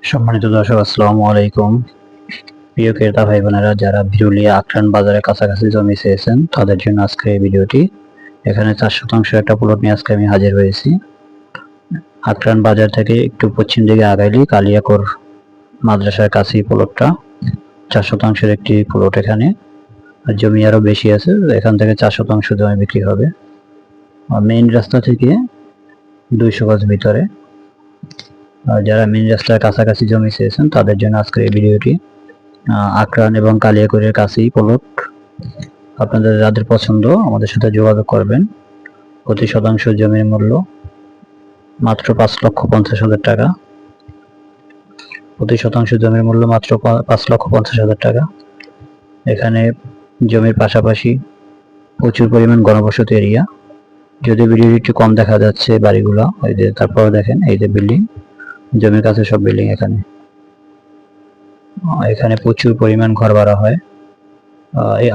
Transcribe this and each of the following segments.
সম্মানিত দর্শক, আসসালামু আলাইকুম। প্রিয় ক্রেতা ভাই বোনেরা, যারা বিরুলিয়া আক্রান বাজারের কাছাকাছি জমি চেয়েছেন তাদের জন্য আজকে এই ভিডিওটি। এখানে 4 শতাংশ একটা প্লট নিয়ে আজকে আমি হাজির হয়েছি। আক্রান বাজার থেকে একটু পশ্চিম দিকে আগাইলেই কালিয়াকোর মাদ্রাসার কাছেই প্লটটা। 4 শতাংশের একটি প্লট। এখানে জমি আরো বেশি আছে। এখান থেকে 4 শতাংশ জমি বিক্রি হবে মেইন রাস্তা থেকে 200 গজ ভিতরে। যারা মেইন রাস্তার কাছাকাছি জমি চেয়েছেন তাদের জন্য আজকে এই ভিডিওটি। আক্রান এবং কালিয়াকৈরের কাছেই প্লট। আপনাদের যাদের পছন্দ আমাদের সাথে যোগাযোগ করবেন। প্রতি শতাংশ জমির মূল্য মাত্র 5,50,000 টাকা। প্রতি শতাংশ জমির মূল্য মাত্র 5,50,000 টাকা। এখানে জমির পাশাপাশি প্রচুর পরিমাণ ঘনবসতি এরিয়া। যদি ভিডিওটি একটু কম দেখা যাচ্ছে বাড়িগুলো, ওই যে তারপরে দেখেন এই যে বিল্ডিং, জমির কাছে সব বিল্ডিং। এখানে প্রচুর পরিমাণ ঘর ভাড়া হয়।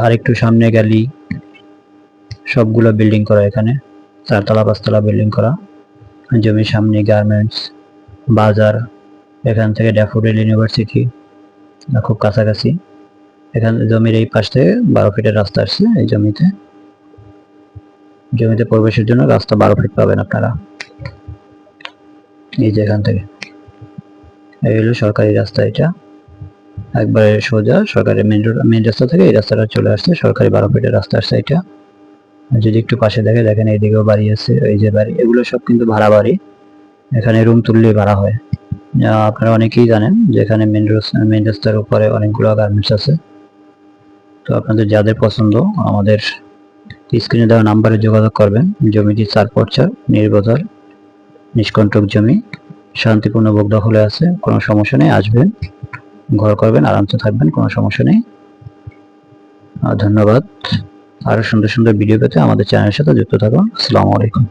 আর একটু সামনে গেলেই সবগুলো বিল্ডিং করা। এখানে 4তলা 5তলা বিল্ডিং করা। জমির সামনে গার্মেন্টস, বাজার। এখান থেকে ড্যাফোডিল ইউনিভার্সিটি খুব কাছাকাছি। এখানে জমির এই পাশ থেকে 12 ফিটের রাস্তা আসছে। এই জমিতে প্রবেশের জন্য রাস্তা 12 ফিট পাবেন আপনারা। এই যে এখান থেকে এই হলো সরকারি রাস্তা। এটা একবারে সোজা সরকারি মেইন রাস্তা থেকে এই রাস্তাটা চলে আসছে। সরকারি 12 ফিটের রাস্তা আসছে এটা। যদি একটু পাশে দেখেন এইদিকেও বাড়ি আছে। এই যে বাড়ি, এগুলো সব কিন্তু ভাড়া বাড়ি। এখানে রুম তুললেই ভাড়া হয়। আপনারা অনেকেই জানেন যে এখানে মেইন রাস্তার উপরে অনেকগুলো গার্মেন্টস আছে। তো আপনাদের যাদের পছন্দ আমাদের স্ক্রিনে দেওয়া নাম্বারে যোগাযোগ করবেন। জমিটি 4x4 নির্ভেজাল নিষ্কণ্টক জমি, শান্তিপূর্ণ ভোগ দখলে আছে। কোনো সমস্যা নেই, আসবেন, ঘর করবেন, আরামসে থাকবেন, কোনো সমস্যা নেই। ধন্যবাদ। আরো সুন্দর সুন্দর ভিডিও পেতে আমাদের চ্যানেলের সাথে যুক্ত থাকুন। আসসালামু আলাইকুম।